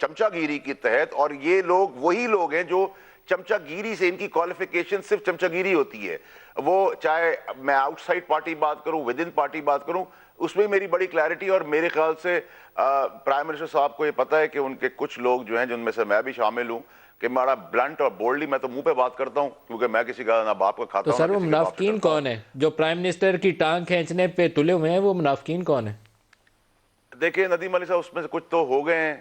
چمچہ گیری کے تحت، اور یہ لوگ وہی لوگ ہیں جو چمچہ گیری سے، ان کی کوالیفیکیشن صرف چمچہ گیری ہوتی ہے، وہ چاہے میں آؤٹ سائڈ پارٹی بات کروں، ود ان پارٹی بات کروں، اس میں میری بڑی کلیئرٹی، اور میرے خیال سے پرائم منسٹر صاحب کو یہ پتہ ہے کہ ان کے کچھ لوگ جو ہیں، جن میں سے میں بھی شامل ہوں، کہ بڑا بلنٹ اور بولڈلی میں تو منہ پہ بات کرتا ہوں، کیونکہ میں کسی کا نہ باپ کا کھاتا تو ہوں سر نہ وہ کسی کے باپ سے منافقین ڈرتا ہوں۔ کون ہیں جو پرائم منسٹر کی ٹانگ کھینچنے پہ تلے ہوئے ہیں؟ وہ منافقین کون ہیں؟ دیکھیں ندیم علی صاحب، اس میں سے کچھ تو ہو گئے ہیں،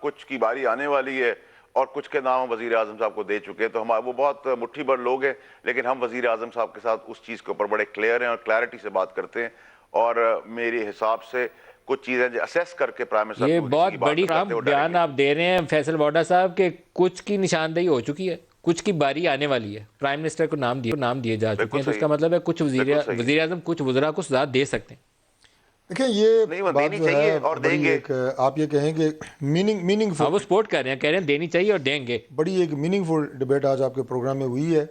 کچھ کی باری آنے والی ہے، اور کچھ کے نام ہم وزیر اعظم صاحب کو دے چکے ہیں، تو وہ بہت مٹھی بھر لوگ ہیں، لیکن ہم وزیر اعظم صاحب کے ساتھ اس چیز کے اوپر بڑے کلیئر ہیں اور کلیئرٹی سے بات کرتے ہیں، اور میرے حساب سے کچھ چیزیں جو اسیس کر کے پرائم منسٹر یہ کو کسی بہت کی بات بڑی نہیں کرتے، وہ بیان ڈائریکٹلی۔ آپ دے رہے ہیں فیصل واڈا صاحب کہ کچھ کی نشاندہی ہو چکی ہے، کچھ کی باری آنے والی ہے، پرائم منسٹر کو نام دیے جا چکے بالکل ہیں، تو اس صحیح کا ہے، مطلب ہے کچھ بالکل صحیح ہے۔ وزیر اعظم کچھ وزراء کو سزا دے سکتے ہیں۔ دیکھیں یہ نہیں، وہ بات دینی جو چاہیے ہے اور دیں بڑی گے۔ ایک آپ یہ کہیں کہ میننگ ہاں، فل، وہ سپورٹ کر رہے ہیں دینی چاہیے اور دیں گے۔ بڑی ایک میننگ فل ڈبیٹ آج آپ کے پروگرام میں ہوئی ہے۔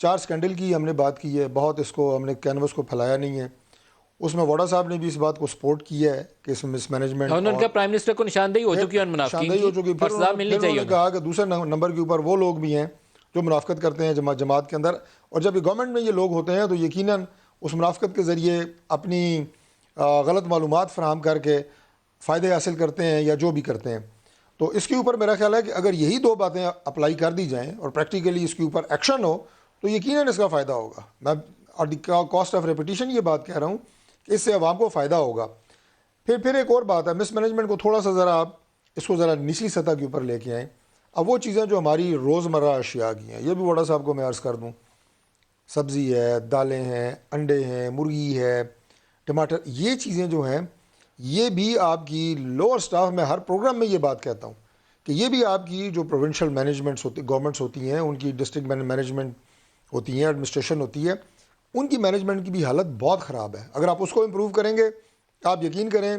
4 سکینڈل کی ہم نے بات کی ہے، بہت اس کو ہم نے کینوس کو پھیلایا نہیں ہے، اس میں واڈا صاحب نے بھی اس بات کو سپورٹ کیا ہے کہ اس مس مینجمنٹ، انہوں نے کہا پرائم منسٹر کو نشاندہی ہو چکی ہے ان منافقین شاندہی ہو کی، چکی، اور سزا ملنی پھر انہوں چاہیے نے انہیں۔ کہا کہ دوسرے نمبر کے اوپر وہ لوگ بھی ہیں جو منافقت کرتے ہیں جماعت کے اندر، اور جب یہ گورنمنٹ میں یہ لوگ ہوتے ہیں تو یقیناً اس منافقت کے ذریعے اپنی غلط معلومات فراہم کر کے فائدے حاصل کرتے ہیں یا جو بھی کرتے ہیں۔ تو اس کے اوپر میرا خیال ہے کہ اگر یہی 2 باتیں اپلائی کر دی جائیں اور پریکٹیکلی اس کے اوپر ایکشن ہو تو یقیناً اس کا فائدہ ہوگا۔ میں کاسٹ آف ریپیٹیشن یہ بات کہہ رہا ہوں کہ اس سے عوام کو فائدہ ہوگا۔ پھر ایک اور بات ہے، مس مینجمنٹ کو تھوڑا سا ذرا آپ اس کو ذرا نچلی سطح کے اوپر لے کے آئیں۔ اب وہ چیزیں جو ہماری روزمرہ اشیاء کی ہیں، یہ بھی واڈا صاحب کو میں عرض کر دوں، سبزی ہے، دالیں ہیں، انڈے ہیں، مرغی ہے، ٹماٹر، یہ چیزیں جو ہیں یہ بھی آپ کی لوور سٹاف، میں ہر پروگرام میں یہ بات کہتا ہوں کہ یہ بھی آپ کی جو پروونشل مینجمنٹس ہوتی گورنمنٹس ہوتی ہیں، ان کی ڈسٹرکٹ مینجمنٹ ہوتی ہیں، ایڈمنسٹریشن ہوتی ہے، ان کی مینجمنٹ کی بھی حالت بہت خراب ہے۔ اگر آپ اس کو امپروو کریں گے، آپ یقین کریں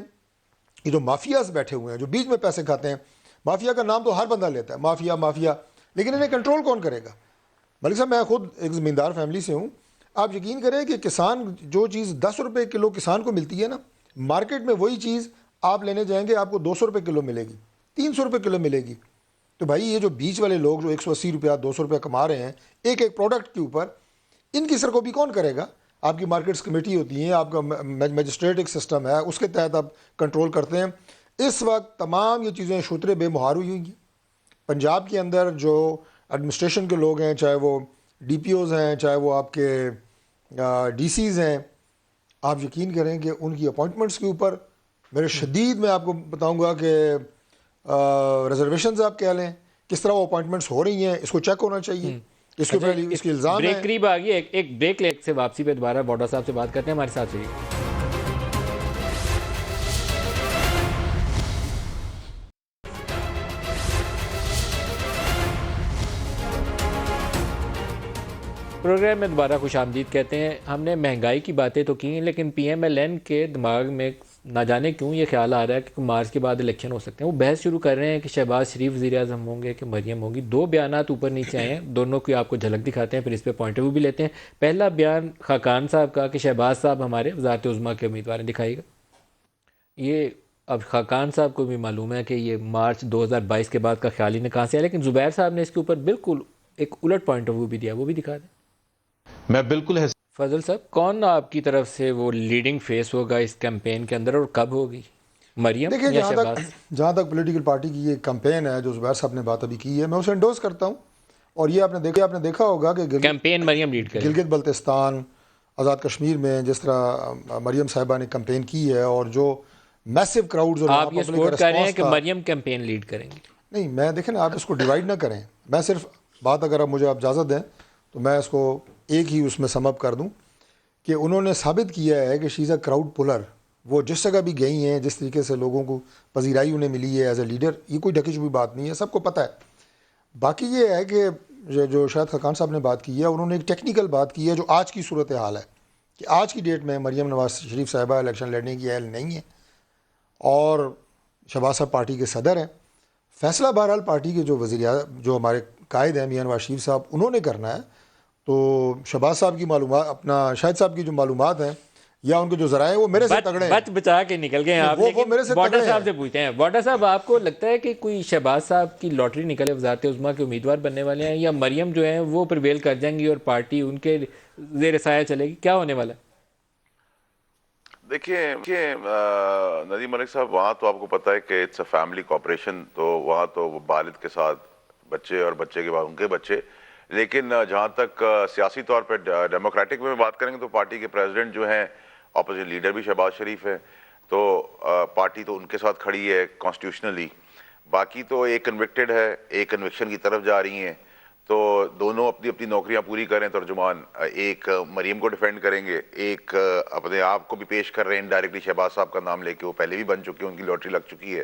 کہ جو مافیاز بیٹھے ہوئے ہیں جو بیچ میں پیسے کھاتے ہیں، مافیا کا نام تو ہر بندہ لیتا ہے، مافیا، لیکن انہیں کنٹرول کون کرے گا؟ ملک صاحب، میں خود ایک زمیندار فیملی سے ہوں، آپ یقین کریں کہ کسان جو چیز 10 روپے کلو کسان کو ملتی ہے نا، مارکیٹ میں وہی چیز آپ لینے جائیں گے آپ کو 200 روپے کلو ملے گی، 300 روپے کلو ملے گی۔ تو بھائی یہ جو بیچ والے لوگ جو 180 روپیہ 200 روپیہ کما رہے ہیں ایک پروڈکٹ کے اوپر، ان کی سرکوبی کون کرے گا؟ آپ کی مارکیٹس کمیٹی ہوتی ہیں، آپ کا میجسٹریٹک سسٹم ہے، اس کے تحت آپ کنٹرول کرتے ہیں۔ اس وقت تمام یہ چیزیں شترے بے مہار ہوئی ہوئی ہیں۔ پنجاب کے اندر جو ایڈمنسٹریشن کے لوگ ہیں، چاہے وہ ڈی پی اوز ہیں، چاہے وہ آپ کے ڈی سیز ہیں، آپ یقین کریں کہ ان کی اپوائنٹمنٹس کے اوپر میرے شدید میں آپ کو بتاؤں گا کہ ریزرویشنز آپ کہہ لیں، کس طرح وہ اپوائنٹمنٹس ہو رہی ہیں، اس کو چیک ہونا چاہیے، اس کے اوپر اس کے الزام بریک ہے. قریب آ گئی، ایک بریک لے سے واپسی پہ دوبارہ بوڈا صاحب سے بات کرتے ہیں، ہمارے ساتھ رہیے. پروگرام میں دوبارہ خوش آمدید کہتے ہیں. ہم نے مہنگائی کی باتیں تو کی ہیں، لیکن پی ایم ایل این کے دماغ میں نہ جانے کیوں یہ خیال آ رہا ہے کہ مارچ کے بعد الیکشن ہو سکتے ہیں. وہ بحث شروع کر رہے ہیں کہ شہباز شریف وزیر اعظم ہوں گے کہ مریم ہوگی. دو بیانات اوپر نیچے آئے ہیں، دونوں کی آپ کو جھلک دکھاتے ہیں، پھر اس پہ پوائنٹ آف ویو بھی لیتے ہیں. پہلا بیان خاقان صاحب کا کہ شہباز صاحب ہمارے وزارت عظمیٰ کے امیدوار ہیں، دکھائیے گا. یہ اب خاقان صاحب کو بھی معلوم ہے کہ یہ مارچ 2022 کے بعد کا خیال ہی نے کہاں سے ہے، لیکن زبیر صاحب نے اس کے اوپر بالکل ایک الٹ پوائنٹ آف ویو بھی دیا، وہ بھی دکھا دیں. میں بالکل فضل صاحب، کون آپ کی طرف سے وہ لیڈنگ فیس ہوگا اس کیمپین کے اندر اور کب ہوگی؟ مریم دیکھیں، یا شہباز؟ جہاں تک پولیٹیکل پارٹی کی یہ کمپین ہے جو زبیر صاحب نے بات ابھی کی ہے، میں اسے انڈورس کرتا ہوں. اور یہ آپ نے دیکھا ہوگا کہ کیمپین مریم لیڈ کرے. گلگت بلتستان، آزاد کشمیر میں جس طرح مریم صاحبہ نے کمپین کی ہے اور جو میسو کراؤڈز اور آپ یہ سپورٹ کر رہے ہیں کہ مریم کیمپین لیڈ کریں گی؟ نہیں، میں دیکھیں نا، آپ اس کو ڈیوائیڈ نہ کریں. میں صرف بات، اگر آپ مجھے اجازت دیں تو میں اس کو ایک ہی اس میں سم اپ کر دوں کہ انہوں نے ثابت کیا ہے کہ شی از اے کراؤڈ پولر. وہ جس جگہ بھی گئی ہیں، جس طریقے سے لوگوں کو پذیرائی انہیں ملی ہے ایز اے لیڈر، یہ کوئی ڈھکی چھپی بات نہیں ہے، سب کو پتہ ہے. باقی یہ ہے کہ جو شاید خاقان صاحب نے بات کی ہے، انہوں نے ایک ٹیکنیکل بات کی ہے جو آج کی صورتحال ہے کہ آج کی ڈیٹ میں مریم نواز شریف صاحبہ الیکشن لڑنے کی اہل نہیں ہے اور شہباز صاحب پارٹی کے صدر ہیں. فیصلہ بہرحال پارٹی کے جو ہمارے قائد ہیں میاں نواز شریف صاحب، انہوں نے کرنا ہے. تو شہباز صاحب کی معلومات، اپنا شاہد صاحب کی جو معلومات ہیں یا ان کے جو ذرائع ہیں، وہ میرے سے تگڑے ہیں. بچ بچا کے نکل گئے ہیں آپ. وہ میرے سے بوڈا تگڑے صاحب ہیں. سے پوچھتے ہیں، بوڈا صاحب آپ کو لگتا ہے کہ کوئی شہباز صاحب کی لاٹری نکلے، وزارت عظمیٰ کے امیدوار بننے والے ہیں، یا مریم جو ہیں وہ پریویل کر جائیں گی اور پارٹی ان کے زیر سایہ چلے گی؟ کیا ہونے والا ہے؟ دیکھیں ندیم ملک صاحب، وہاں تو آپ کو پتہ ہے کہ اٹس اے فیملی کوآپریشن، تو وہاں تو وہ والد کے ساتھ بچے اور بچے کے بعد ان کے بچے. لیکن جہاں تک سیاسی طور پہ ڈیموکریٹک میں بات کریں گے تو پارٹی کے پریزیڈنٹ جو ہیں، اپوزیشن لیڈر بھی شہباز شریف ہیں، تو پارٹی تو ان کے ساتھ کھڑی ہے کانسٹیٹیوشنلی. باقی تو ایک کنوکٹڈ ہے، ایک کنوکشن کی طرف جا رہی ہیں، تو دونوں اپنی اپنی نوکریاں پوری کریں. ترجمان ایک مریم کو ڈیفینڈ کریں گے، ایک اپنے آپ کو بھی پیش کر رہے ہیں انڈائریکٹلی شہباز صاحب کا نام لے کے، وہ پہلے بھی بن چکے ہیں، ان کی لاٹری لگ چکی ہے.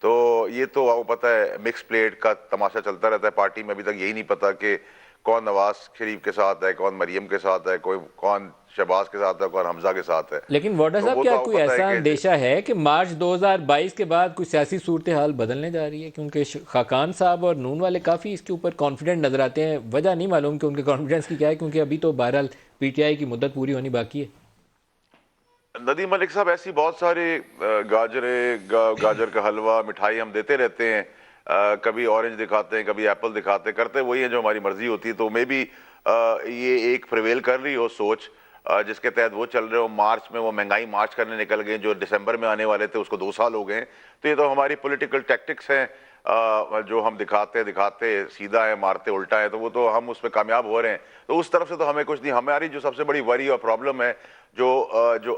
تو یہ تو آپ کو پتہ ہے مکس پلیٹ کا تماشا چلتا رہتا ہے پارٹی میں. ابھی تک یہی نہیں پتا کہ کون نواز شریف کے ساتھ ہے، کون مریم کے ساتھ ہے، کون شہباز کے ساتھ ہے، کون حمزہ کے ساتھ ہے. لیکن ووڈا صاحب، کیا کوئی ایسا اندیشہ ہے کہ مارچ 2022 کے بعد کوئی سیاسی صورتحال بدلنے جا رہی ہے؟ کیونکہ خاقان صاحب اور نون والے کافی اس کے اوپر کانفیڈنٹ نظر آتے ہیں. وجہ نہیں معلوم کہ ان کے کانفیڈنس کی کیا ہے، کیونکہ ابھی تو بہرحال پی ٹی آئی کی مدت پوری ہونی باقی ہے. ندیم ملک صاحب، ایسی بہت سارے گاجر کا حلوہ، مٹھائی ہم دیتے رہتے ہیں. کبھی اورنج دکھاتے ہیں، کبھی ایپل دکھاتے ہیں، کرتے وہی ہیں جو ہماری مرضی ہوتی ہے. تو میں بھی یہ ایک پریویل کر رہی ہو سوچ جس کے تحت وہ چل رہے ہو. مارچ میں وہ مہنگائی مارچ کرنے نکل گئے، جو دسمبر میں آنے والے تھے اس کو 2 سال ہو گئے. تو یہ تو ہماری پولیٹیکل ٹیکٹکس ہیں جو ہم دکھاتے سیدھا ہے، مارتے الٹا ہے، تو وہ تو ہم اس پہ کامیاب ہو رہے ہیں. تو اس طرف سے تو ہمیں کچھ نہیں. ہماری جو سب سے بڑی وری اور پرابلم ہے، جو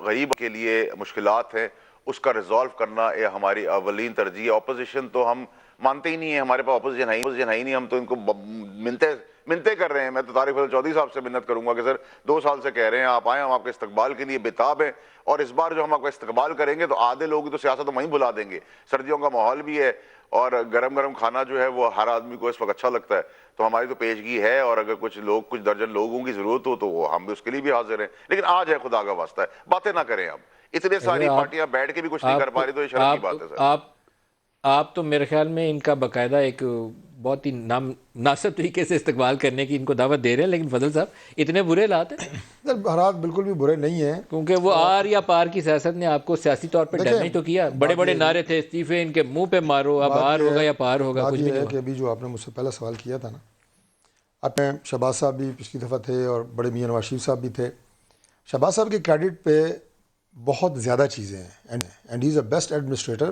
غریب کے لیے مشکلات ہیں، اس کا ریزالو کرنا یہ ہماری اولین ترجیح ہے. اپوزیشن تو ہم مانتے ہی نہیں ہیں، ہمارے پاس اپوزیشن ہے ہی نہیں. ہم تو ان کو منتیں کر رہے ہیں. میں تو طارق فضل چودھری صاحب سے منت کروں گا کہ سر 2 سال سے کہہ رہے ہیں آپ آئیں، ہم آپ کے استقبال کے لیے بےتاب ہیں. اور اس بار جو ہم آپ کا استقبال کریں گے تو آدھے لوگ تو سیاست وہیں بلا دیں گے. سردیوں کا ماحول بھی ہے اور گرم کھانا جو ہے وہ ہر آدمی کو اس وقت اچھا لگتا ہے. تو ہماری تو پیشگی ہے، اور اگر کچھ درجن لوگوں کی ضرورت ہو تو ہم بھی اس کے لیے بھی حاضر ہیں. لیکن آج ہے، خدا کا واسطہ ہے، باتیں نہ کریں. اب اتنے ساری پارٹیاں بیٹھ کے بھی کچھ نہیں کر پا رہی، تو یہ شرم کی بات ہے سر. آپ تو میرے خیال میں ان کا باقاعدہ ایک بہت ہی مناسب طریقے سے استقبال کرنے کی ان کو دعوت دے رہے ہیں. لیکن فضل صاحب، اتنے برے حالات ہیں؟ حالات بالکل بھی برے نہیں ہیں، کیونکہ وہ آر یا پار کی سیاست نے آپ کو سیاسی طور پہ ڈیمیج تو کیا. بڑے بڑے نعرے تھے، استعفے ان کے منہ پہ مارو، اب آر ہوگا یا پار ہوگا، کچھ بھی نہیں ہے. کہ ابھی جو آپ نے مجھ سے پہلا سوال کیا تھا نا، آپ نے شہباز صاحب بھی پچھلی دفعہ تھے اور بڑے میاں نواز شریف صاحب بھی تھے. شہباز صاحب کے کریڈٹ پہ بہت زیادہ چیزیں ہیں، and he is a best administrator.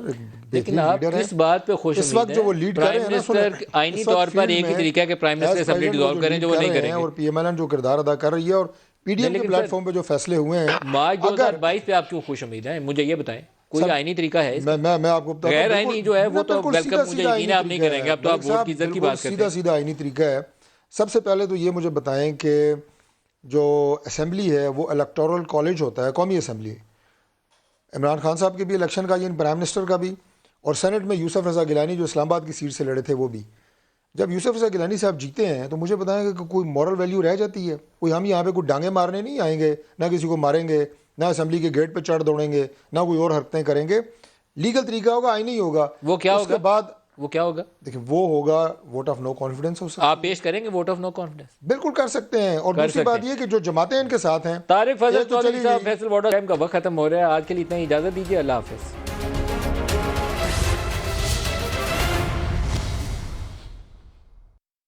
لیکن آپ کس بات پہ خوش اس وقت جو وہ لیڈ کر رہے ہیں منسٹر آئینی طور پر ایک ہی طریقہ ہے کہ پرائم منسٹر اسمبلی ڈیزالو کریں، جو وہ نہیں کریں گے. اور پی ایم ایل این جو کردار ادا کر رہی ہے، اور پی ڈی ایم کے لیکن پلیٹ سر، فارم پہ جو فیصلے ہوئے ہیں مارچ اگر 2022 پہ آپ کیوں خوش امید ہیں؟ مجھے یہ بتائیں، کوئی سر، آئینی طریقہ ہے اس کا؟ میں آپ کو بتاتا ہوں، غیر بالکل- آئینی جو ہے وہ تو بالکل ویلکم، سیدھا مجھے سیدھا یقین ہے آپ آئینی نہیں طریقہ کریں گے، اب تو ملک آپ ووٹ صاحب، کی عزت کی بالکل بات کرتے سیدھا ہیں۔ سیدھا آئینی طریقہ ہے۔ سب سے پہلے تو یہ مجھے بتائیں کہ جو اسمبلی ہے وہ الیکٹورل کالج ہوتا ہے، قومی اسمبلی، عمران خان صاحب کے بھی الیکشن کا، یعنی پرائم منسٹر کا بھی، اور سینٹ میں یوسف رضا گیلانی جو اسلام آباد کی سیٹ سے لڑے تھے وہ بھی۔ جب یوسف رضا گیلانی صاحب جیتے ہیں تو مجھے بتائیں کہ کوئی مورل ویلیو رہ جاتی ہے؟ کوئی ہم یہاں پہ کوئی ڈانگیں مارنے نہیں آئیں گے، نہ کسی کو ماریں گے، نہ اسمبلی کے گیٹ پہ چڑھ دوڑیں گے، نہ کوئی اور حرکتیں کریں گے۔ لیگل طریقہ ہوگا، آئینی ہوگا۔ وہ کیا اس کے ہوگا؟ بعد وہ کیا ہوگا؟ دیکھیں وہ ہوگا ووٹ آف نو کانفیڈنس ہو سکتا آپ پیش کریں گے ووٹ آف نو کانفیڈنس؟ بالکل کر سکتے ہیں۔ اور کر دوسری سکتے بات ہیں۔ یہ کہ جو جماعتیں ان کے ساتھ ہیں، طارق فضل ایک تو چودھری چلی صاحب، گئی، فیصل واٹر ٹائم کا وقت ختم ہو رہا ہے، آج کے لیے اتنا ہی اجازت دیجیے، اللہ حافظ۔